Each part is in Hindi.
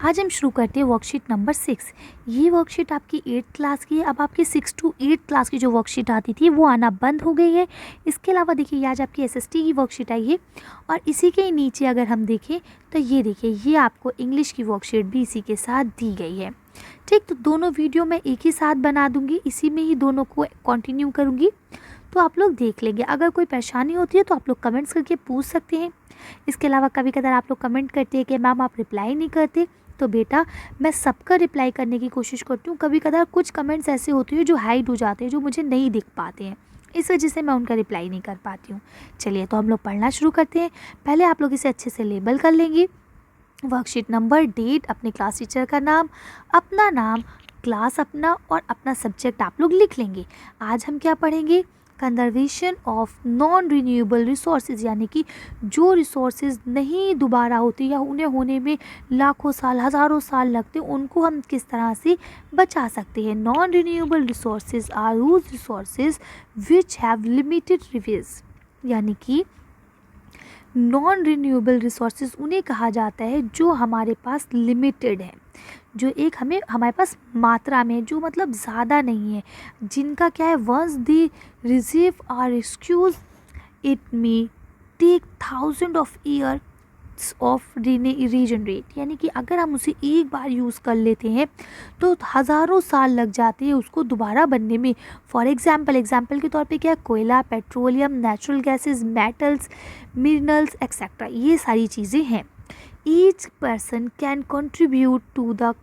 आज हम शुरू करते हैं वर्कशीट नंबर 6। ये वर्कशीट आपकी 8th क्लास की है। अब आपकी 6 to 8 क्लास की जो वर्कशीट आती थी वो आना बंद हो गई है। इसके अलावा देखिए आज आपकी एसएसटी की वर्कशीट आई है और इसी के नीचे अगर हम देखें तो ये देखिए ये आपको इंग्लिश की वर्कशीट भी इसी के साथ दी गई है। ठीक, तो दोनों वीडियो मैं एक ही साथ बना दूँगी, इसी में ही दोनों को कंटिन्यू करूँगी, तो आप लोग देख लेंगे। अगर कोई परेशानी होती है तो आप लोग कमेंट्स करके पूछ सकते हैं। इसके अलावा कभी कभार आप लोग कमेंट करते हैं कि मैम आप रिप्लाई नहीं करते, तो बेटा मैं सबका रिप्लाई करने की कोशिश करती हूँ। कभी कभार कुछ कमेंट्स ऐसे होते हैं जो हाइड हो जाते हैं, जो मुझे नहीं दिख पाते हैं, इस वजह से मैं उनका रिप्लाई नहीं कर पाती हूँ। चलिए तो हम लोग पढ़ना शुरू करते हैं। पहले आप लोग इसे अच्छे से लेबल कर लेंगे। वर्कशीट नंबर, डेट, अपने क्लास टीचर का नाम, अपना नाम, क्लास अपना और अपना सब्जेक्ट आप लोग लिख लेंगे। आज हम क्या पढ़ेंगे? Conservation of non renewable resources, यानी कि जो रिसोर्सेज नहीं दोबारा होती या उन्हें होने में लाखों साल हज़ारों साल लगते, उनको हम किस तरह से बचा सकते हैं। Non renewable resources are those resources which have limited reviews, यानी कि नॉन रिन्यूएबल रिसोर्सेज उन्हें कहा जाता है जो हमारे पास लिमिटेड है, जो एक हमारे पास मात्रा में, जो मतलब ज़्यादा नहीं है, जिनका क्या है once the receive are excuse it may take thousand of year of regenerate, यानी कि अगर हम उसे एक बार यूज़ कर लेते हैं तो हज़ारों साल लग जाते हैं उसको दोबारा बनने में। फॉर एग्जाम्पल के तौर पे क्या है? कोयला, petroleum, natural gases, metals, minerals etcetera, ये सारी चीज़ें हैं। Each person can contribute to the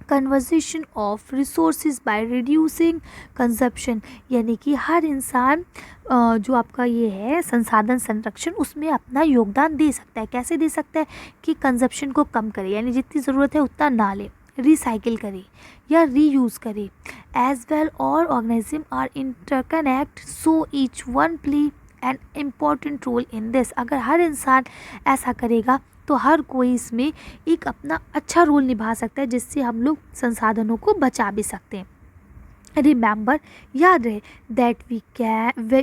conversation of resources by reducing consumption, यानी कि हर इंसान जो आपका ये है संसाधन संरक्षण, उसमें अपना योगदान दे सकता है। कैसे दे सकता है? कि कंजप्शन को कम करे, यानी जितनी ज़रूरत है उतना ना ले, रिसाइकिल करे या रीयूज़ करे। As well all organism are interconnect so each one play an important role in this. अगर हर इंसान ऐसा करेगा तो हर कोई इसमें एक अपना अच्छा रोल निभा सकता है, जिससे हम लोग संसाधनों को बचा भी सकते हैं। रिमेंबर, याद रहे, that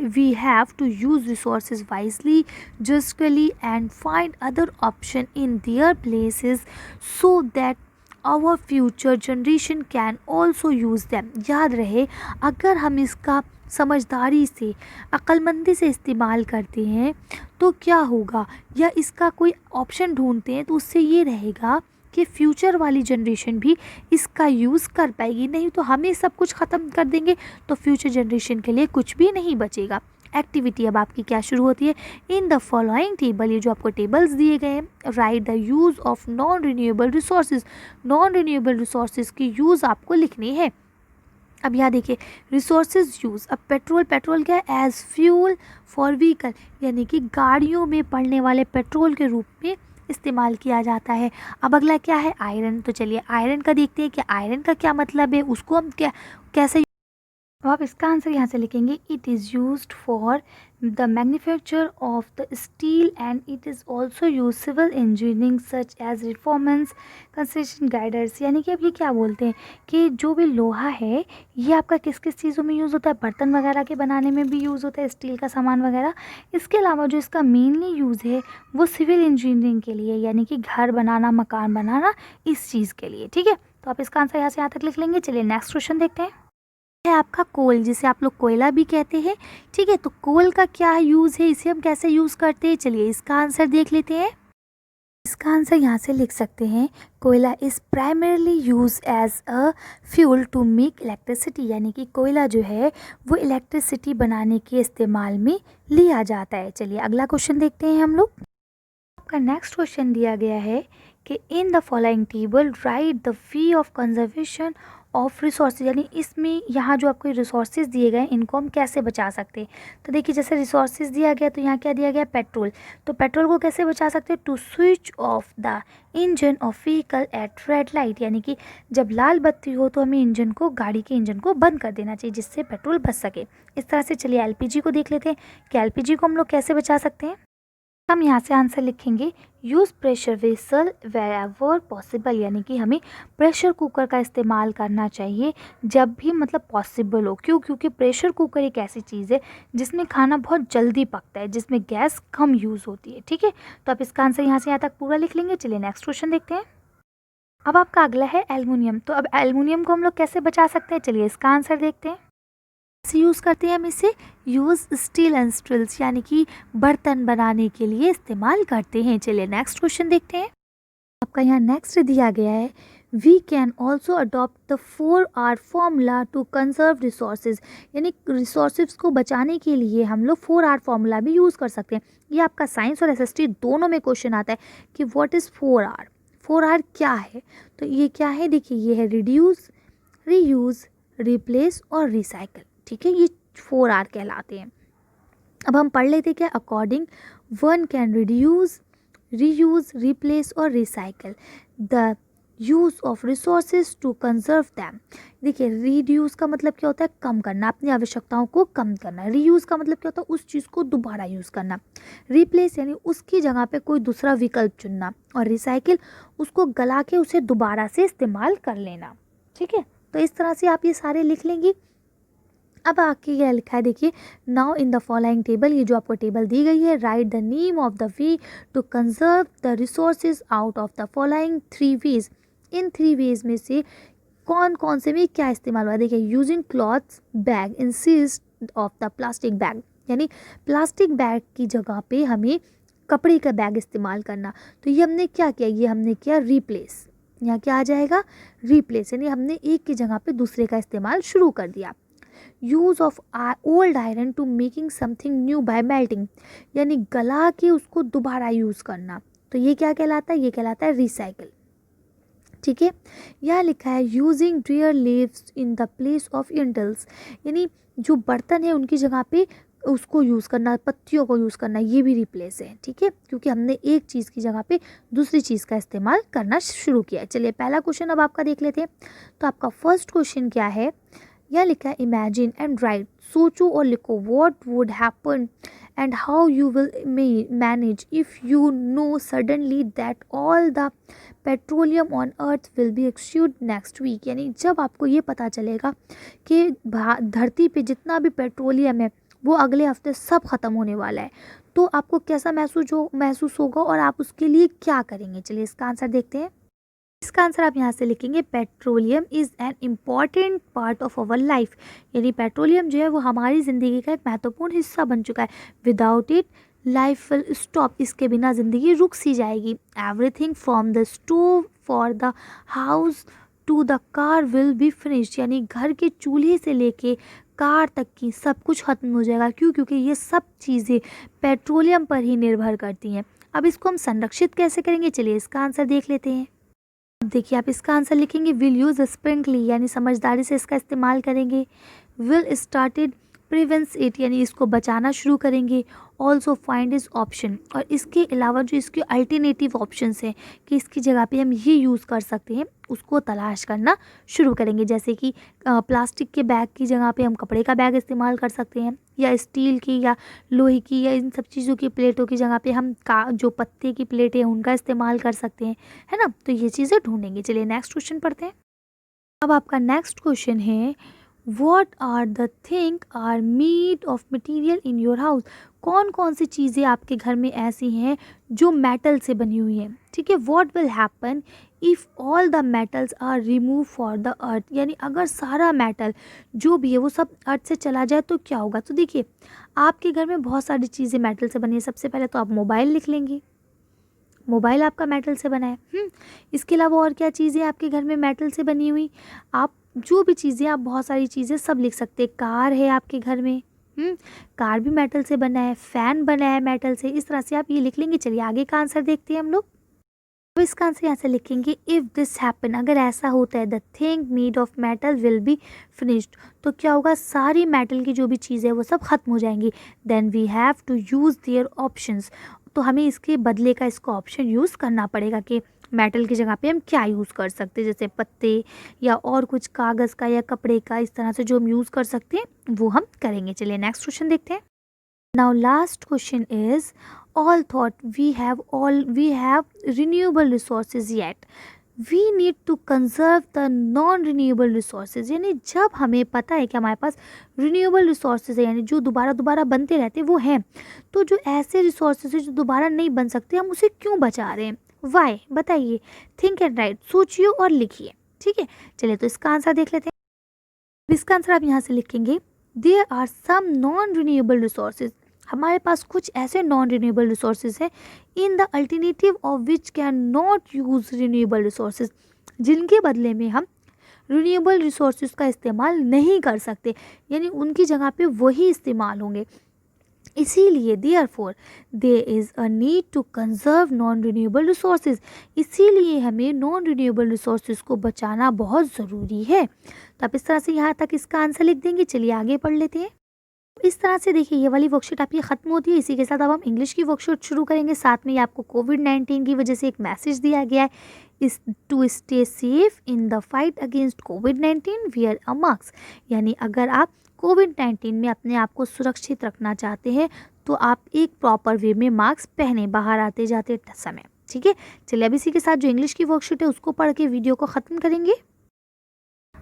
we have to use resources wisely, justly and find other option in their places so that our future generation can also use them. याद रहे, अगर हम इसका समझदारी से, अक्लमंदी से इस्तेमाल करते हैं तो क्या होगा, या इसका कोई ऑप्शन ढूंढते हैं तो उससे ये रहेगा कि फ्यूचर वाली जनरेशन भी इसका यूज़ कर पाएगी। नहीं तो हमें सब कुछ ख़त्म कर देंगे तो फ्यूचर जनरेशन के लिए कुछ भी नहीं बचेगा। एक्टिविटी अब आपकी क्या शुरू होती है? इन द फॉलोइंग टेबल, ये जो आपको टेबल्स दिए गए हैं, right the use of non renewable resources. Non renewable resources की यूज़ आपको लिखनी है। अब यहाँ देखिए, रिसोर्सेज यूज़। अब पेट्रोल क्या है? एज फ्यूल फॉर व्हीकल, यानी कि गाड़ियों में पड़ने वाले पेट्रोल के रूप में इस्तेमाल किया जाता है। अब अगला क्या है? आयरन। तो चलिए आयरन का देखते हैं कि आयरन का क्या मतलब है, उसको हम कैसे। अब आप इसका आंसर यहाँ से लिखेंगे, it is used for the manufacture of the steel and it is also use civil engineering such as reinforcements construction girders, यानी कि अब ये क्या बोलते हैं कि जो भी लोहा है ये आपका किस किस चीज़ों में यूज़ होता है? बर्तन वगैरह के बनाने में भी यूज़ होता है, स्टील का सामान वगैरह। इसके अलावा जो इसका मेनली यूज़ है वो सिविल इंजीनियरिंग के लिए, यानी कि घर बनाना, मकान बनाना, इस चीज़ के लिए। ठीक है, तो आप इसका आंसर यहाँ से यहाँ तक लिख लेंगे। चलिए नेक्स्ट क्वेश्चन देखते हैं। है आपका कोल, जिसे आप लोग कोयला भी कहते हैं। ठीक है, तो कोल का क्या यूज़ है, इसे हम कैसे यूज़ करते हैं? चलिए इसका आंसर देख लेते हैं। इसका आंसर यहाँ से लिख सकते हैं, कोयला is primarily use as a fuel to make electricity, यानी कि कोयला जो है वो इलेक्ट्रिसिटी बनाने के इस्तेमाल में लिया जाता है। चलिए अगला क्वेश्चन देखते हैं हम लोग। आपका नेक्स्ट क्वेश्चन दिया गया है कि इन the following table right the way of conservation of resources, यानी इसमें यहाँ जो आपको रिसोर्सेज दिए गए इनको हम कैसे बचा सकते हैं। तो देखिए जैसे रिसोर्सेज दिया गया तो यहाँ क्या दिया गया? पेट्रोल। तो पेट्रोल को कैसे बचा सकते हैं? To switch off the engine of vehicle at red light, यानी कि जब लाल बत्ती हो तो हमें इंजन को, गाड़ी के इंजन को बंद कर देना चाहिए, जिससे पेट्रोल बच सके। इस तरह से चलिए एलपीजी को देख लेते हैं कि एलपीजी को हम लोग कैसे बचा सकते हैं। हम यहाँ से आंसर लिखेंगे, use pressure vessel wherever possible, यानी कि हमें प्रेशर कुकर का इस्तेमाल करना चाहिए जब भी मतलब पॉसिबल हो। क्यों? क्योंकि प्रेशर कुकर एक ऐसी चीज़ है जिसमें खाना बहुत जल्दी पकता है, जिसमें गैस कम यूज़ होती है। ठीक है, तो आप इसका आंसर यहाँ से यहाँ तक पूरा लिख लेंगे। चलिए नेक्स्ट क्वेश्चन देखते हैं। अब आपका अगला है एल्युमिनियम। तो अब एल्युमिनियम को हम लोग कैसे बचा सकते हैं, चलिए इसका आंसर देखते हैं। कैसे यूज़ करते हैं हम इसे, यूज़ स्टील एंड स्टिल्स यानी कि बर्तन बनाने के लिए इस्तेमाल करते हैं। चलिए नेक्स्ट क्वेश्चन देखते हैं। आपका यहाँ नेक्स्ट दिया गया है, we can also adopt the 4R formula to conserve resources, यानी रिसोर्सेज को बचाने के लिए हम लोग 4R फॉर्मूला भी यूज़ कर सकते हैं। ये आपका साइंस और एसएसटी दोनों में क्वेश्चन आता है कि व्हाट इज़ 4R, 4R क्या है। तो ये क्या है, देखिए ये है रिड्यूस, रीयूज़, रिप्लेस और रिसाइकल। ठीक है, ये 4R कहलाते हैं। अब हम पढ़ लेते क्या, according one can reduce, reuse, replace और recycle the use of resources to conserve them. देखिए रिड्यूस का मतलब क्या होता है, कम करना, अपनी आवश्यकताओं को कम करना। रीयूज़ का मतलब क्या होता है, उस चीज़ को दोबारा यूज़ करना। रिप्लेस यानी उसकी जगह पे कोई दूसरा विकल्प चुनना। और रिसाइकिल उसको गला के उसे दोबारा से इस्तेमाल कर लेना। ठीक है, तो इस तरह से आप ये सारे लिख लेंगी। अब आके यह लिखा है, देखिए now in the following table, ये जो आपको टेबल दी गई है, right the name of the way to conserve the resources out of the following 3 ways. इन 3 वेज में से कौन कौन से में क्या इस्तेमाल हुआ है। देखिए using clothes bag instead of the plastic bag, यानी प्लास्टिक बैग की जगह पे हमें कपड़े का बैग इस्तेमाल करना। तो ये हमने क्या किया, ये हमने किया रिप्लेस। यहाँ क्या आ जाएगा, रिप्लेस, यानी हमने एक की जगह पे दूसरे का इस्तेमाल शुरू कर दिया। Use of old iron to making something new by melting, यानी गला के उसको दोबारा यूज़ करना। तो ये क्या कहलाता है, ये कहलाता है रिसाइकिल। ठीक है, यहाँ लिखा है using drier leaves in the place of utensils, यानी जो बर्तन है उनकी जगह पे उसको यूज़ करना, पत्तियों को यूज़ करना, ये भी रिप्लेस है। ठीक है, क्योंकि हमने एक चीज़ की जगह पे दूसरी चीज़ का इस्तेमाल करना शुरू किया है। चलिए पहला क्वेश्चन अब आपका देख लेते हैं। तो आपका फर्स्ट क्वेश्चन क्या है, यह लिखा है इमेजिन एंड राइट, सोचो और लिखो what would happen and how you will manage if you know suddenly that all the petroleum on earth will be exhausted next week, यानी जब आपको ये पता चलेगा कि धरती पे जितना भी पेट्रोलियम है वो अगले हफ्ते सब ख़त्म होने वाला है, तो आपको कैसा महसूस होगा और आप उसके लिए क्या करेंगे। चलिए इसका आंसर देखते हैं। इसका आंसर आप यहाँ से लिखेंगे, petroleum is an important part of our life, यानी पेट्रोलियम जो है वो हमारी ज़िंदगी का एक महत्वपूर्ण हिस्सा बन चुका है। Without it life will stop, इसके बिना ज़िंदगी रुक सी जाएगी। Everything from the stove for the house to the car will be finished, यानी घर के चूल्हे से लेके कार तक की सब कुछ ख़त्म हो जाएगा। क्यों, क्योंकि ये सब चीज़ें पेट्रोलियम पर ही निर्भर करती हैं। अब इसको हम संरक्षित कैसे करेंगे, चलिए इसका आंसर देख लेते हैं। अब देखिए आप इसका आंसर लिखेंगे, विल यूज़ स्प्रिंकली, यानी समझदारी से इसका इस्तेमाल करेंगे। विल स्टार्टेड प्रिवेंस इट, यानी इसको बचाना शुरू करेंगे। ऑल्सो फाइंड इज ऑप्शन, और इसके अलावा जो इसके अल्टरनेटिव ऑप्शंस हैं कि इसकी जगह पे हम ये यूज़ कर सकते हैं, उसको तलाश करना शुरू करेंगे। जैसे कि प्लास्टिक के बैग की जगह पे हम कपड़े का बैग इस्तेमाल कर सकते हैं, या स्टील की या लोहे की या इन सब चीज़ों की प्लेटों की जगह पे हम जो पत्ते की प्लेटें हैं उनका इस्तेमाल कर सकते हैं, है ना। तो ये चीज़ें ढूंढेंगे। चलिए नेक्स्ट क्वेश्चन पढ़ते हैं। अब आपका नेक्स्ट क्वेश्चन है, what are the thing are made of material in your house, कौन कौन सी चीज़ें आपके घर में ऐसी हैं जो मेटल से बनी हुई हैं। ठीक है, what will happen if all the metals are remove for the earth, यानी अगर सारा मेटल जो भी है वो सब अर्थ से चला जाए तो क्या होगा। तो देखिए आपके घर में बहुत सारी चीज़ें मेटल से बनी है। सबसे पहले तो आप मोबाइल लिख लेंगे, मोबाइल आपका मेटल से बना है। इसके अलावा और क्या चीज़ें आपके घर में मेटल से बनी हुई, आप जो भी चीज़ें, आप बहुत सारी चीज़ें सब लिख सकते हैं। कार है आपके घर में, कार भी मेटल से बना है, फ़ैन बना है मेटल से। इस तरह से आप ये लिख लेंगे। चलिए आगे का आंसर देखते हैं हम लोग। तो इसका आंसर यहाँ से लिखेंगे, इफ़ दिस हैपन, अगर ऐसा होता है, the thing made of metal will be finished, तो क्या होगा, सारी मेटल की जो भी चीज़ें है वो सब ख़त्म हो जाएंगी। Then we have to use their options, तो हमें इसके बदले का इसको ऑप्शन यूज़ करना पड़ेगा कि मेटल की जगह पे हम क्या यूज़ कर सकते हैं, जैसे पत्ते या और कुछ कागज़ का या कपड़े का, इस तरह से जो हम यूज़ कर सकते हैं वो हम करेंगे। चलिए नेक्स्ट क्वेश्चन देखते हैं। Now last question is, all thought we have renewable resources yet we need to conserve the non renewable resources, यानी जब हमें पता है कि हमारे पास renewable resources है, यानी जो दोबारा दोबारा बनते रहते हैं वो हैं, तो जो ऐसे resources है जो दोबारा नहीं बन सकते हम उसे क्यों बचा रहे हैं। वाई, बताइए। थिंक एंड राइट, सोचिए और लिखिए। ठीक है, चलिए तो इसका आंसर देख लेते हैं। इसका आंसर आप यहाँ से लिखेंगे, there are some non renewable resources. हमारे पास कुछ ऐसे नॉन रिन्यूएबल रिसोर्सेज हैं in the alternative of which can not use renewable resources, जिनके बदले में हम रिन्यूएबल रिसोर्सेज का इस्तेमाल नहीं कर सकते, यानी उनकी जगह पे वही इस्तेमाल होंगे। इसीलिए therefore there is a need to conserve non renewable resources, इसीलिए हमें नॉन रिन्यूएबल रिसोर्सेज को बचाना बहुत ज़रूरी है। तो आप इस तरह से यहाँ तक इसका आंसर लिख देंगे। चलिए आगे पढ़ लेते हैं। इस तरह से देखिए ये वाली वर्कशीट आपकी ख़त्म होती है। इसी के साथ अब हम इंग्लिश की वर्कशीट शुरू करेंगे। साथ में ये आपको कोविड-19 की वजह से एक मैसेज दिया गया है, is to stay safe in the fight against कोविड-19 वियर अ मास्क, यानी अगर आप कोविड-19 में अपने आप को सुरक्षित रखना चाहते हैं तो आप एक प्रॉपर वे में मास्क पहने बाहर आते जाते समय। ठीक है, चलिए अब इसी के साथ जो इंग्लिश की वर्कशीट है उसको पढ़ के वीडियो को ख़त्म करेंगे।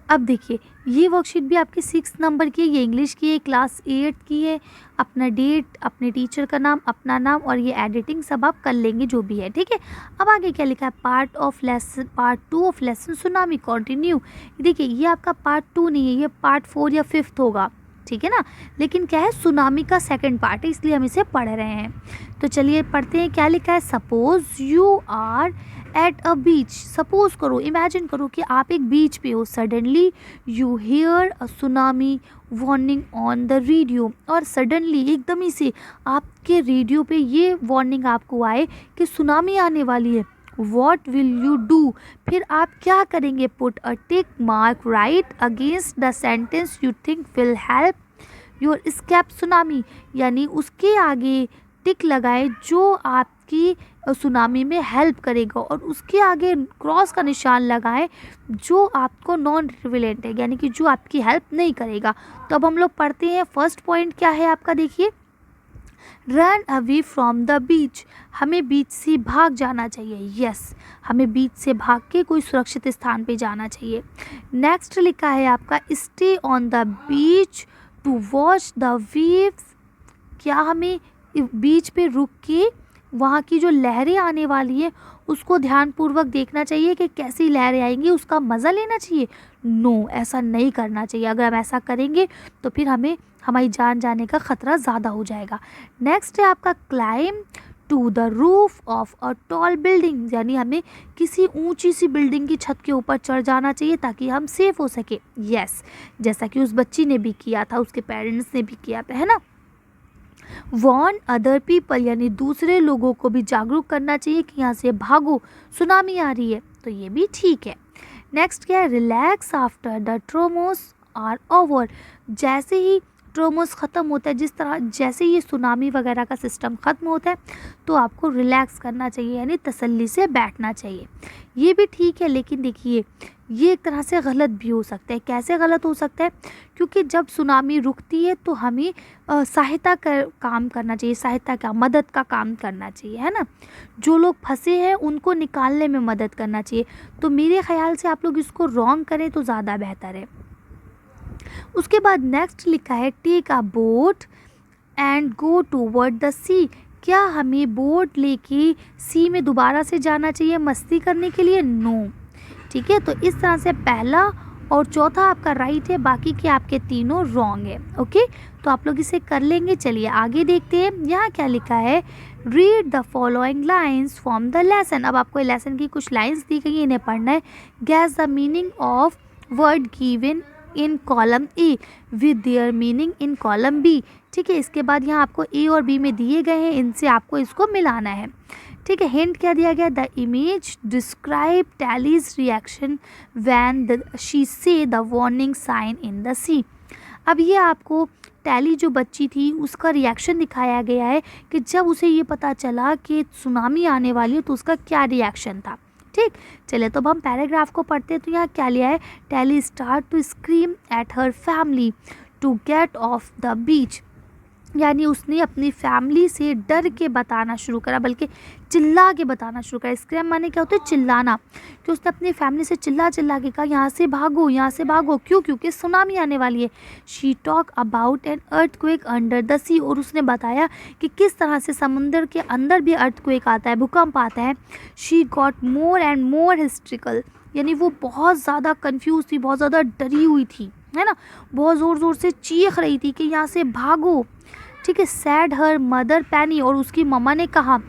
अब देखिए ये वर्कशीट भी आपकी 6 नंबर की है, ये इंग्लिश की है, क्लास 8 की है। अपना डेट, अपने टीचर का नाम, अपना नाम और ये एडिटिंग सब आप कर लेंगे जो भी है। ठीक है, अब आगे क्या लिखा है, part 2 of lesson tsunami continue. देखिए ये आपका पार्ट 2 नहीं है, ये पार्ट 4 या 5 होगा। ठीक है ना, लेकिन क्या है, सुनामी का सेकंड पार्ट है, इसलिए हम इसे पढ़ रहे हैं। तो चलिए पढ़ते हैं। क्या लिखा है, suppose you are at a beach. Suppose करो, इमेजिन करो कि आप एक बीच पे हो। Suddenly you hear a tsunami warning on the radio, और सडनली एकदम ही से आपके रेडियो पे ये वार्निंग आपको आए कि सुनामी आने वाली है। वॉट विल यू डू, फिर आप क्या करेंगे। Put a tick mark right against the sentence you think will help your escape tsunami, यानी उसके आगे टिक लगाए जो आपकी सुनामी में हेल्प करेगा, और उसके आगे क्रॉस का निशान लगाए जो आपको नॉन रिलेवेंट है, यानी कि जो आपकी हेल्प नहीं करेगा। तो अब हम लोग पढ़ते हैं। फर्स्ट पॉइंट क्या है आपका, देखिए, रन अवे फ्रॉम द बीच, हमें बीच से भाग जाना चाहिए। यस, हमें बीच से भाग के कोई सुरक्षित स्थान पे जाना चाहिए। नेक्स्ट लिखा है आपका, stay on the beach to watch the waves, क्या हमें बीच पे रुक के वहाँ की जो लहरें आने वाली है उसको ध्यानपूर्वक देखना चाहिए कि कैसी लहरें आएंगी, उसका मज़ा लेना चाहिए। नो, ऐसा नहीं करना चाहिए। अगर हम ऐसा करेंगे तो फिर हमें हमारी जान जाने का ख़तरा ज़्यादा हो जाएगा। नेक्स्ट है आपका, climb to the roof of a tall building, यानी हमें किसी ऊंची सी बिल्डिंग की छत के ऊपर चढ़ जाना चाहिए ताकि हम सेफ हो सके। यस, जैसा कि उस बच्ची ने भी किया था, उसके पेरेंट्स ने भी किया था, है ना। वॉर्न अदर पीपल, यानी दूसरे लोगों को भी जागरूक करना चाहिए कि यहाँ से भागो, सुनामी आ रही है। तो ये भी ठीक है। नेक्स्ट क्या है, relax after the tremors are over, जैसे ही ट्रोमोस ख़त्म होता है, जिस तरह जैसे ये सुनामी वगैरह का सिस्टम ख़त्म होता है तो आपको रिलैक्स करना चाहिए, यानी तसल्ली से बैठना चाहिए। ये भी ठीक है, लेकिन देखिए ये एक तरह से गलत भी हो सकता है। कैसे गलत हो सकता है, क्योंकि जब सुनामी रुकती है तो हमें सहायता का काम करना चाहिए, सहायता का, मदद का काम करना चाहिए, है ना। जो लोग फंसे हैं उनको निकालने में मदद करना चाहिए। तो मेरे ख्याल से आप लोग इसको रॉन्ग करें तो ज़्यादा बेहतर है। उसके बाद नेक्स्ट लिखा है, take a boat and go toward the sea, क्या हमें बोट लेके सी में दोबारा से जाना चाहिए मस्ती करने के लिए। नो, ठीक है। तो इस तरह से पहला और चौथा आपका राइट है, बाकी के आपके तीनों रॉन्ग है। ओके, तो आप लोग इसे कर लेंगे। चलिए आगे देखते हैं। यहाँ क्या लिखा है, read the following lines from the lesson. अब आपको लेसन की कुछ लाइन्स दी गई है, इन्हें पढ़ना है। Guess the meaning of word given in column A with their meaning in column B. ठीक है, इसके बाद यहाँ आपको ए और बी में दिए गए हैं, इनसे आपको इसको मिलाना है। ठीक है, हिंट क्या दिया गया, the image describe Tilly's reaction when she saw the warning sign in the sea. अब ये आपको टैली जो बच्ची थी उसका रिएक्शन दिखाया गया है कि जब उसे ये पता चला कि सुनामी आने वाली है तो उसका क्या रिएक्शन था। ठीक, चलिए तो अब हम पैराग्राफ को पढ़ते हैं। तो यहाँ क्या लिया है, Tilly start to scream at her family to get off the beach. यानी उसने अपनी फैमिली से डर के बताना शुरू करा, बल्कि चिल्ला के बताना शुरू करा। स्क्रैम माने क्या होता है? चिल्लाना। कि उसने अपनी फैमिली से चिल्ला चिल्ला के कहा यहाँ से भागो, यहाँ से भागो। क्यों? क्योंकि सुनामी आने वाली है। She talk about an earthquake under the sea, और उसने बताया कि किस तरह से समुंदर के अंदर भी अर्थक्वेक आता है, भूकंप आता है। She got more and more historical, यानी वो बहुत ज़्यादा कन्फ्यूज़ थी, बहुत ज़्यादा डरी हुई थी, है ना। बहुत ज़ोर ज़ोर से चीख रही थी कि यहाँ से भागो, ठीक है। सैड हर मदर पैनी, और उसकी मम्मा ने कहा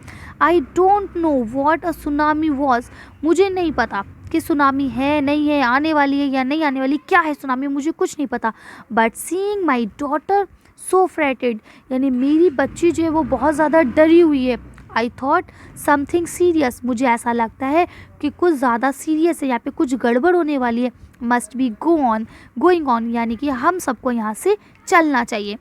I don't know what a tsunami was, मुझे नहीं पता कि सुनामी है नहीं है, आने वाली है या नहीं आने वाली, क्या है सुनामी, मुझे कुछ नहीं पता। But seeing my daughter so fretted, यानी मेरी बच्ची जो है वो बहुत ज़्यादा डरी हुई है। आई थॉट समथिंग सीरियस, मुझे ऐसा लगता है कि कुछ ज़्यादा सीरियस है, यहाँ पे कुछ गड़बड़ होने वाली है। मस्ट बी गोइंग ऑन, यानी कि हम सबको यहाँ से चलना चाहिए,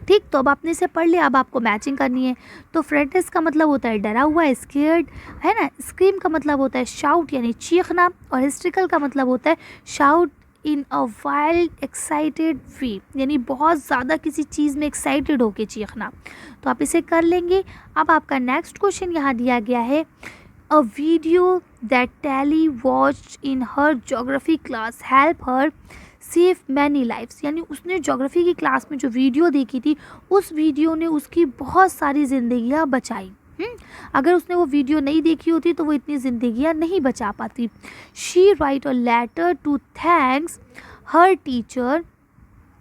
ठीक। तो अब आपने इसे पढ़ लिया, अब आपको मैचिंग करनी है। तो फ्रेटेस का मतलब होता है डरा हुआ, स्केयर्ड, है ना। स्क्रीम का मतलब होता है शाउट यानी चीखना, और हिस्ट्रिकल का मतलब होता है शाउट इन अ वाइल्ड एक्साइटेड वे, यानी बहुत ज़्यादा किसी चीज़ में एक्साइटेड होके चीखना। तो आप इसे कर लेंगे। अब आपका नेक्स्ट क्वेश्चन यहाँ दिया गया है, a video that Tilly watched in her geography class help her save many lifes, यानी उसने ज्योग्राफी की क्लास में जो वीडियो देखी थी, उस वीडियो ने उसकी बहुत सारी ज़िंदगियाँ बचाई। अगर उसने वो वीडियो नहीं देखी होती तो वो इतनी ज़िंदगियाँ नहीं बचा पाती। She write a letter to thanks her teacher,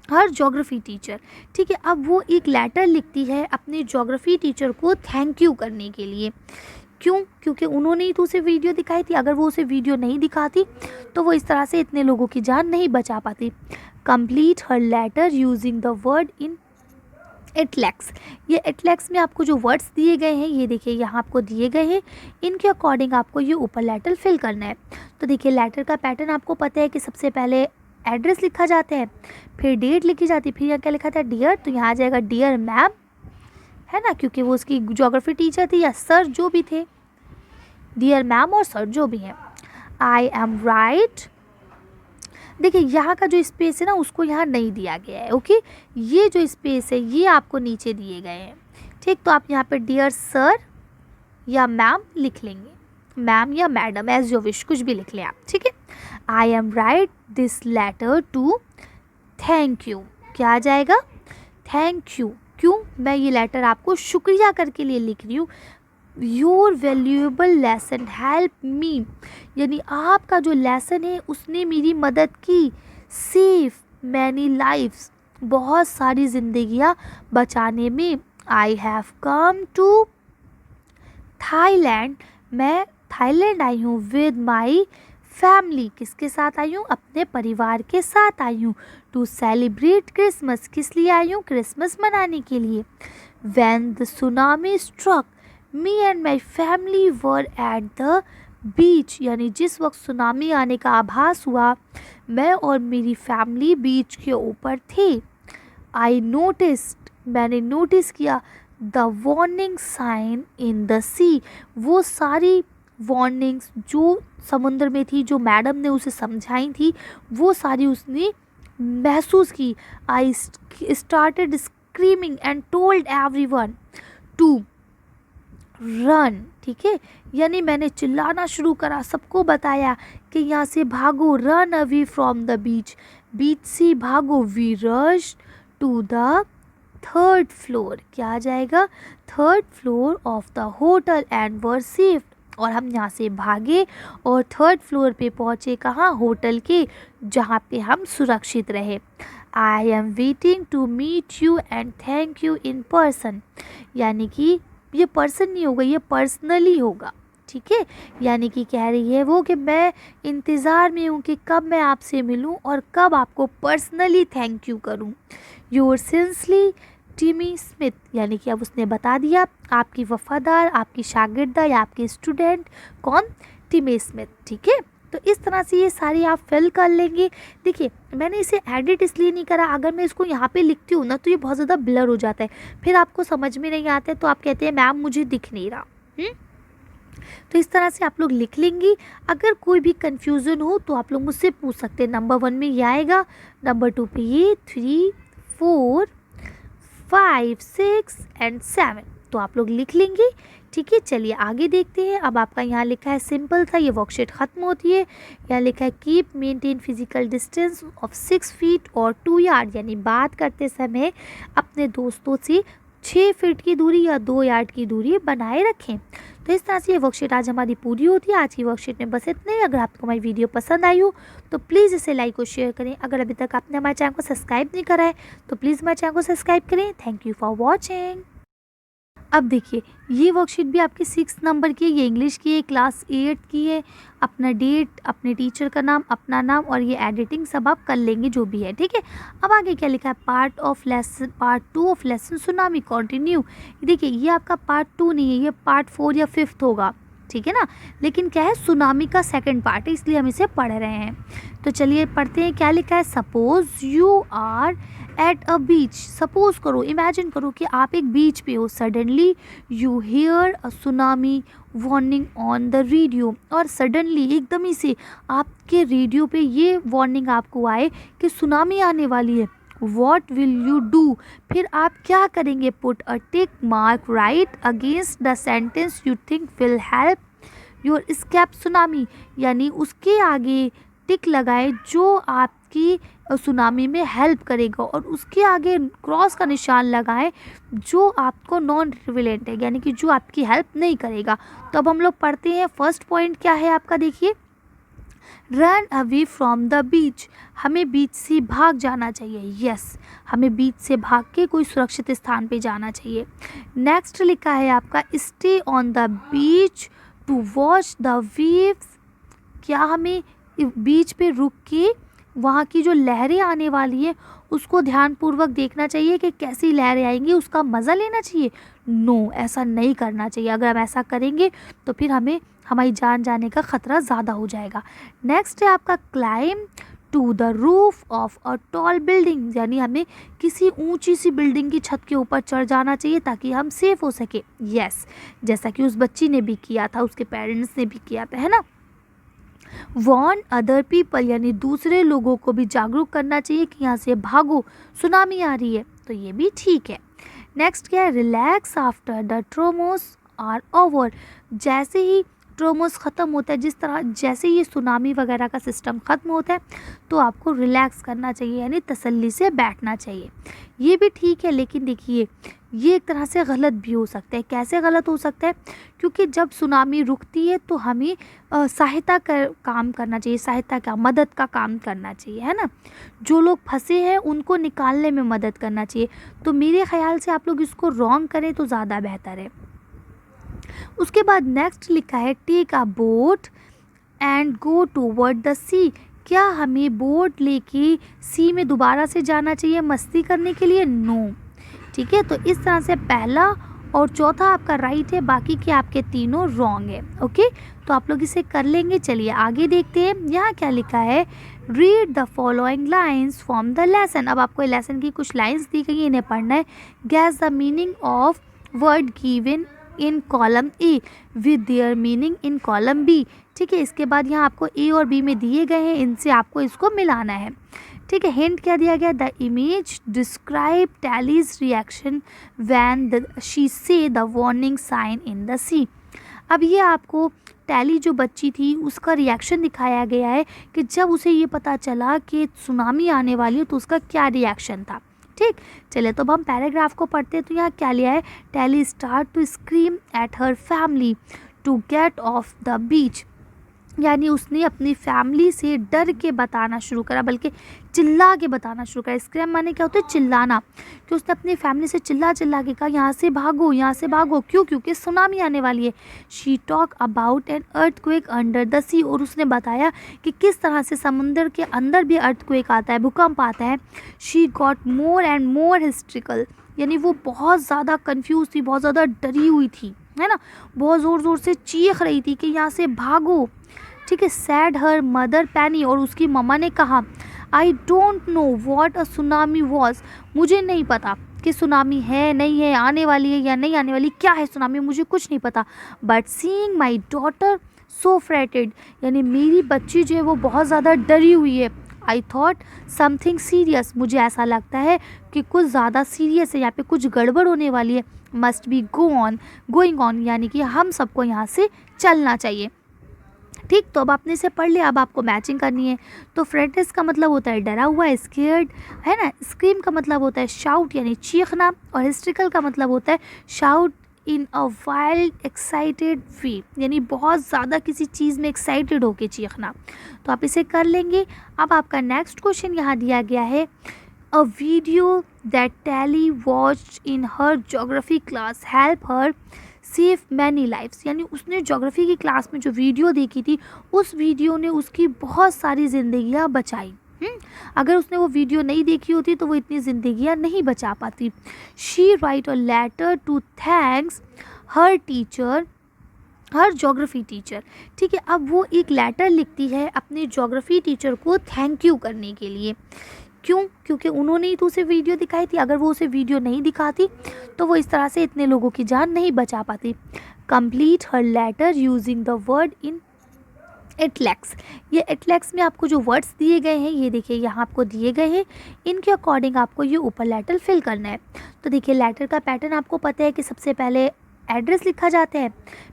her geography teacher, ठीक है। अब वो एक लेटर लिखती है अपने ज्योग्राफी टीचर को थैंक यू करने के लिए। क्यों? क्योंकि उन्होंने ही तो उसे वीडियो दिखाई थी, अगर वो उसे वीडियो नहीं दिखाती तो वो इस तरह से इतने लोगों की जान नहीं बचा पाती। Complete her letter using the word in italics, ये इटलेक्स में आपको जो वर्ड्स दिए गए हैं, ये देखिए यहाँ आपको दिए गए हैं, इनके अकॉर्डिंग आपको ये ऊपर लेटर फिल करना है। तो देखिए लेटर का पैटर्न आपको पता है कि सबसे पहले एड्रेस लिखा जाता है, फिर डेट लिखी जाती है, फिर यहाँ क्या लिखा था? डियर। तो यहाँ आ जाएगा डियर मैम, है ना, क्योंकि वो उसकी ज्योग्राफी टीचर थी, या सर जो भी थे, डियर मैम और सर जो भी हैं। आई एम राइट, देखिए यहाँ का जो स्पेस है ना उसको यहाँ नहीं दिया गया है, ओके। ये जो स्पेस है ये आपको नीचे दिए गए हैं, ठीक। तो आप यहाँ पे डियर सर या मैम लिख लेंगे, मैम या मैडम एज योर विश, कुछ भी लिख लें आप, ठीक है। I am write this letter to thank you, क्या आ जाएगा? Thank you. क्यों? मैं ये लेटर आपको शुक्रिया करके लिए लिख रही हूँ। Your valuable lesson help me, यानी आपका जो लेसन है उसने मेरी मदद की। सेव मैनी लाइफ्स, बहुत सारी ज़िंदगियाँ बचाने में। I have come to Thailand, मैं थाईलैंड आई हूँ। विद माई फैमिली, किसके साथ आई हूँ? अपने परिवार के साथ आई हूँ। टू सेलिब्रेट क्रिसमस, किस लिए आई हूँ? क्रिसमस मनाने के लिए। When the tsunami struck me and my family were at the beach, यानी जिस वक्त सुनामी आने का आभास हुआ मैं और मेरी फैमिली बीच के ऊपर थे। आई नोटिस्ड, मैंने नोटिस किया the warning sign in the sea, वो सारी वार्निंग्स जो समुद्र में थी, जो मैडम ने उसे समझाई थी, वो सारी उसने महसूस की। I started screaming and told everyone to run, ठीक है। यानी मैंने चिल्लाना शुरू करा, सबको बताया कि यहाँ से भागो, run away from the beach, beach से भागो। We rush to the third floor, क्या आ जाएगा? Third floor of the hotel and were safe, और हम यहाँ से भागे और थर्ड फ्लोर पे पहुँचे, कहाँ? होटल के, जहाँ पे हम सुरक्षित रहे। I am waiting to meet you and thank you in person, यानी कि ये पर्सन नहीं होगा, ये पर्सनली होगा, ठीक है। यानी कि कह रही है वो कि मैं इंतज़ार में हूँ कि कब मैं आपसे मिलूँ और कब आपको पर्सनली थैंक यू करूँ। योर सिंसली टिमी स्मिथ, यानी कि अब उसने बता दिया आपकी वफ़ादार, आपकी शागिर्दा या आपकी स्टूडेंट कौन? टिमी स्मिथ, ठीक है। तो इस तरह से ये सारी आप फिल कर लेंगे। देखिए मैंने इसे एडिट इसलिए नहीं करा, अगर मैं इसको यहाँ पे लिखती हूँ ना तो ये बहुत ज़्यादा ब्लर हो जाता है, फिर आपको समझ में नहीं आता है, तो आप कहते हैं मैम मुझे दिख नहीं रहा। तो इस तरह से आप लोग लिख लेंगी। अगर कोई भी कन्फ्यूज़न हो तो आप लोग मुझसे पूछ सकते हैं। नंबर 1 में ये आएगा, नंबर 2 पे ये, 3, 4, 5, 6 एंड 7। तो आप लोग लिख लेंगे। ठीक है, चलिए आगे देखते हैं। अब आपका यहाँ लिखा है सिंपल था, ये वर्कशीट ख़त्म होती है। यहाँ लिखा है keep maintain physical distance of 6 feet और 2 यार्ड, यानी बात करते समय अपने दोस्तों से 6 फीट की दूरी या 2 यार्ड की दूरी बनाए रखें। तो इस तरह से ये वर्कशीट आज हमारी पूरी होती है। आज की वर्कशीट में बस इतने ही। अगर आपको हमारी वीडियो पसंद आई हो तो प्लीज़ इसे लाइक और शेयर करें। अगर अभी तक आपने हमारे चैनल को सब्सक्राइब नहीं करा है तो प्लीज़ हमारे चैनल को सब्सक्राइब करें। Thank you for watching. अब देखिए, ये वर्कशीट भी आपकी 6 नंबर की है, ये इंग्लिश की है, क्लास 8 की है। अपना डेट, अपने टीचर का नाम, अपना नाम और ये एडिटिंग सब आप कर लेंगे जो भी है। ठीक है, अब आगे क्या लिखा है, part 2 of lesson tsunami continue. देखिए, ये आपका पार्ट 2 नहीं है, ये पार्ट 4 या 5 होगा। ठीक है ना, लेकिन क्या है, सुनामी का सेकंड पार्ट है, इसलिए हम इसे पढ़ रहे हैं। तो चलिए पढ़ते हैं। क्या लिखा है, suppose you are at a beach. Suppose करो, इमेजिन करो कि आप एक बीच पे हो। Suddenly you hear a tsunami warning on the radio. और सडनली, एकदम ही से आपके रेडियो पे ये वार्निंग आपको आए कि सुनामी आने वाली है। वॉट विल यू डू, फिर आप क्या करेंगे। Put a tick mark right against the sentence you think will help your escape tsunami, यानी उसके आगे टिक लगाए जो आपकी सुनामी में हेल्प करेगा, और उसके आगे क्रॉस का निशान लगाएं जो आपको नॉन रिलेवेंट है, यानी कि जो आपकी हेल्प नहीं करेगा। तो अब हम लोग पढ़ते हैं। फर्स्ट पॉइंट क्या है आपका, देखिए, रन अवे फ्रॉम द बीच। हमें बीच से भाग जाना चाहिए। यस, हमें बीच से भाग के कोई सुरक्षित स्थान पे जाना चाहिए। नेक्स्ट लिखा है आपका, stay on the beach to watch the waves. क्या हमें बीच पे रुक के वहाँ की जो लहरें आने वाली हैं उसको ध्यानपूर्वक देखना चाहिए कि कैसी लहरें आएंगी, उसका मज़ा लेना चाहिए। नो, ऐसा नहीं करना चाहिए। अगर हम ऐसा करेंगे तो फिर हमें हमारी जान जाने का ख़तरा ज़्यादा हो जाएगा। नेक्स्ट है आपका, climb to the roof of a tall building, यानी हमें किसी ऊंची सी बिल्डिंग की छत के ऊपर चढ़ जाना चाहिए ताकि हम सेफ हो सके। यस, जैसा कि उस बच्ची ने भी किया था, उसके पेरेंट्स ने भी किया था, है ना। वॉर्न अदर पीपल, यानी दूसरे लोगों को भी जागरूक करना चाहिए कि यहाँ से भागो, सुनामी आ रही है। तो ये भी ठीक है। नेक्स्ट क्या है, relax after the tremors are over. जैसे ही ट्रोमोस ख़त्म होता है, जिस तरह जैसे ये सुनामी वगैरह का सिस्टम ख़त्म होता है तो आपको रिलैक्स करना चाहिए, यानी तसल्ली से बैठना चाहिए। ये भी ठीक है, लेकिन देखिए, ये एक तरह से गलत भी हो सकता है। कैसे गलत हो सकता है, क्योंकि जब सुनामी रुकती है तो हमें सहायता का काम करना चाहिए, सहायता का, मदद का काम करना चाहिए, है ना। जो लोग फंसे हैं उनको निकालने में मदद करना चाहिए। तो मेरे ख्याल से आप लोग इसको रॉन्ग करें तो ज़्यादा बेहतर है। उसके बाद नेक्स्ट लिखा है, take a boat and go toward the sea. क्या हमें बोट लेके सी में दोबारा से जाना चाहिए मस्ती करने के लिए? नो। ठीक है, तो इस तरह से पहला और चौथा आपका राइट है, बाकी के आपके तीनों रॉन्ग है। ओके, तो आप लोग इसे कर लेंगे। चलिए आगे देखते हैं। यहाँ क्या लिखा है, read the following lines from the lesson. अब आपको लेसन की कुछ लाइन्स दी गई है, इन्हें पढ़ना है। Guess the meaning of word given in column A with their meaning in column B. ठीक है, इसके बाद यहाँ आपको ए और बी में दिए गए हैं, इनसे आपको इसको मिलाना है। ठीक है, हिंट क्या दिया गया, the image describe Tilly's reaction when she saw the warning sign in the sea. अब ये आपको टैली जो बच्ची थी उसका रिएक्शन दिखाया गया है कि जब उसे ये पता चला कि सुनामी आने वाली है तो उसका क्या रिएक्शन था। ठीक, चलिए तो अब हम पैराग्राफ को पढ़ते हैं। तो यहाँ क्या लिया है, Tilly start to scream at her family to get off the beach, यानी उसने अपनी फैमिली से डर के बताना शुरू करा, बल्कि चिल्ला के बताना शुरू करा। स्क्रैम माने क्या होता है, चिल्लाना, कि उसने अपनी फैमिली से चिल्ला चिल्ला के कहा, यहाँ से भागो, यहाँ से भागो। क्यों? क्योंकि सुनामी आने वाली है। She talk about an earthquake under the sea, और उसने बताया कि किस तरह से समुंदर के अंदर भी अर्थक्वेक आता है, भूकंप आता है। She got more and more historical, यानी वो बहुत ज़्यादा कन्फ्यूज थी, बहुत ज़्यादा डरी हुई थी, है ना, बहुत ज़ोर ज़ोर से चीख रही थी कि यहाँ से भागो। ठीक है, सैड हर मदर पैनी, और उसकी मम्मा ने कहा, I don't know what a tsunami was, मुझे नहीं पता कि सुनामी है नहीं है, आने वाली है या नहीं आने वाली, क्या है सुनामी, मुझे कुछ नहीं पता। But seeing my daughter so fretted, यानी मेरी बच्ची जो है वो बहुत ज़्यादा डरी हुई है। आई थॉट समथिंग सीरियस, मुझे ऐसा लगता है कि कुछ ज़्यादा सीरियस है, यहाँ पे कुछ गड़बड़ होने वाली है। मस्ट बी गोइंग ऑन, यानी कि हम सबको यहाँ से चलना चाहिए। ठीक, तो अब आपने इसे पढ़ लिया, अब आपको मैचिंग करनी है। तो फ्रेंटिस का मतलब होता है डरा हुआ, स्केयर्ड, है ना। स्क्रीम का मतलब होता है शाउट यानी चीखना, और हिस्ट्रिकल का मतलब होता है शाउट इन अ वाइल्ड एक्साइटेड वे, यानी बहुत ज़्यादा किसी चीज़ में एक्साइटेड होके चीखना। तो आप इसे कर लेंगे। अब आपका नेक्स्ट क्वेश्चन यहाँ दिया गया है, a video that Tilly watched in her geography class help her save many lifes, यानी उसने ज्योग्राफी की क्लास में जो वीडियो देखी थी, उस वीडियो ने उसकी बहुत सारी ज़िंदगियाँ बचाई। अगर उसने वो वीडियो नहीं देखी होती तो वो इतनी ज़िंदगियाँ नहीं बचा पाती। She write a letter to thanks her teacher, her geography teacher. ठीक है, अब वो एक लेटर लिखती है अपने ज्योग्राफी टीचर को थैंक यू करने के लिए। क्यों? क्योंकि उन्होंने ही तो उसे वीडियो दिखाई थी, अगर वो उसे वीडियो नहीं दिखाती तो वो इस तरह से इतने लोगों की जान नहीं बचा पाती। Complete her letter using the word in italics, ये इटलेक्स में आपको जो वर्ड्स दिए गए हैं, ये देखिए यहाँ आपको दिए गए हैं, इनके अकॉर्डिंग आपको ये ऊपर लेटर फिल करना है। तो देखिए लेटर का पैटर्न आपको पता है कि सबसे पहले एड्रेस लिखा जाता है,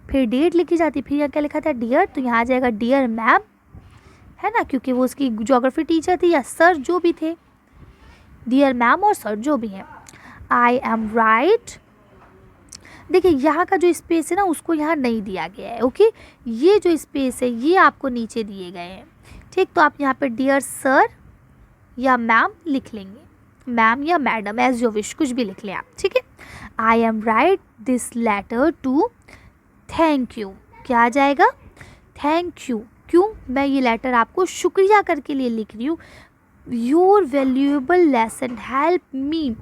फिर डेट लिखी जाती है, फिर यहाँ क्या लिखा था डियर, तो यहाँ आ जाएगा डियर मैम, है ना, क्योंकि वो उसकी ज्योग्राफी टीचर थी या सर जो भी थे, डियर मैम और सर जो भी हैं। आई एम राइट, देखिए यहाँ का जो स्पेस है ना उसको यहाँ नहीं दिया गया है। ओके, ये जो स्पेस है ये आपको नीचे दिए गए हैं। ठीक, तो आप यहाँ पे डियर सर या मैम लिख लेंगे, मैम या मैडम एज योर विश, कुछ भी लिख लें आप। ठीक है, I am write this letter to thank you, क्या आ जाएगा थैंक यू। क्यों? मैं ये लेटर आपको शुक्रिया करके लिए लिख रही हूँ। Your valuable lesson help me,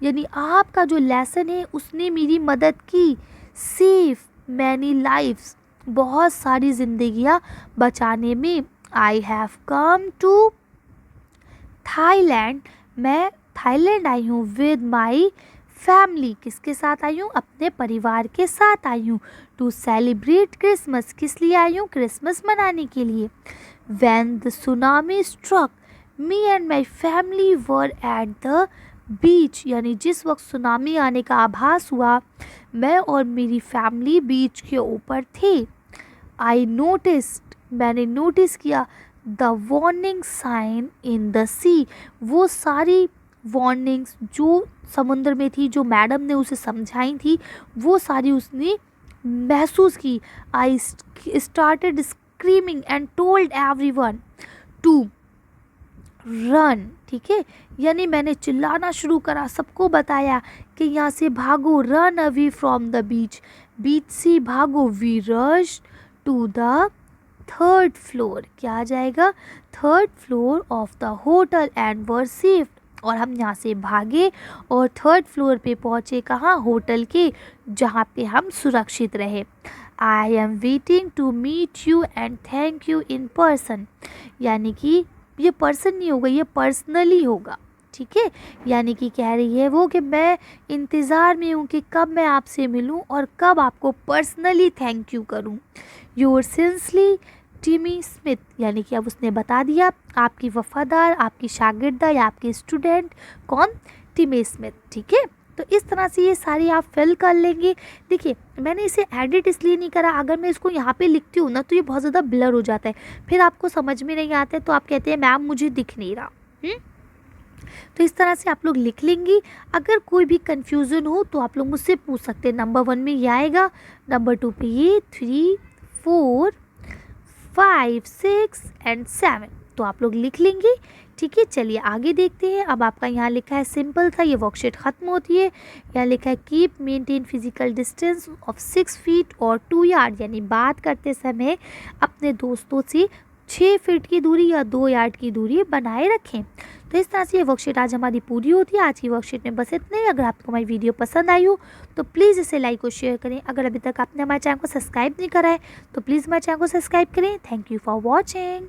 यानी आपका जो लेसन है उसने मेरी मदद की। सेव मैनी लाइफ्स, बहुत सारी ज़िंदगियाँ बचाने में। I have come to Thailand, मैं थाईलैंड आई हूँ। विद माई फैमिली, किसके साथ आई हूँ? अपने परिवार के साथ आई हूँ। टू सेलिब्रेट क्रिसमस, किस लिए आई हूँ? क्रिसमस मनाने के लिए। When the tsunami struck me and my family were at the beach, यानी जिस वक्त सुनामी आने का आभास हुआ मैं और मेरी फैमिली बीच के ऊपर थे। आई नोटिस्ड, मैंने नोटिस किया। The warning sign in the sea, वो सारी वार्निंग्स जो समुद्र में थी, जो मैडम ने उसे समझाई थी, वो सारी उसने महसूस की। I started screaming and told everyone to run, ठीक है, यानी मैंने चिल्लाना शुरू करा, सबको बताया कि यहाँ से भागो। Run away from the beach, beach से भागो। We rush to the third floor, क्या आ जाएगा? Third floor of the hotel and were safe, और हम यहाँ से भागे और थर्ड फ्लोर पे पहुँचे। कहाँ? होटल के, जहाँ पे हम सुरक्षित रहे। I am waiting to meet you and thank you in person, यानी कि ये पर्सन नहीं होगा, ये पर्सनली होगा। ठीक है, यानी कि कह रही है वो कि मैं इंतज़ार में हूँ कि कब मैं आपसे मिलूँ और कब आपको पर्सनली थैंक यू करूँ। योर सिंसली टिमी स्मिथ, यानी कि अब उसने बता दिया आपकी वफ़ादार, आपकी शागिर्दा या आपकी स्टूडेंट कौन? टिमी स्मिथ। ठीक है, तो इस तरह से ये सारी आप फिल कर लेंगे। देखिए मैंने इसे एडिट इसलिए नहीं करा, अगर मैं इसको यहाँ पे लिखती हूँ ना तो ये बहुत ज़्यादा ब्लर हो जाता है, फिर आपको समझ में नहीं आता है, तो आप कहते हैं मैम मुझे दिख नहीं रहा। तो इस तरह से आप लोग लिख लेंगी। अगर कोई भी कन्फ्यूज़न हो तो आप लोग मुझसे पूछ सकते हैं। नंबर 1 में ये आएगा, नंबर 2 पे ये 3, 4, 5, 6 एंड 7, तो आप लोग लिख लेंगे। ठीक है, चलिए आगे देखते हैं। अब आपका यहाँ लिखा है सिंपल था, ये वर्कशीट ख़त्म होती है। यहाँ लिखा है keep maintain physical distance of 6 feet और 2 यार्ड, यानी बात करते समय अपने दोस्तों से 6 फीट की दूरी या 2 यार्ड की दूरी बनाए रखें। तो इस तरह से ये वर्कशीट आज हमारी पूरी होती है। आज की वर्कशीट में बस इतना ही। अगर आपको हमारी वीडियो पसंद आई हो तो प्लीज़ इसे लाइक और शेयर करें। अगर अभी तक आपने हमारे चैनल को सब्सक्राइब नहीं करा है तो प्लीज़ हमारे चैनल को सब्सक्राइब करें। Thank you for watching.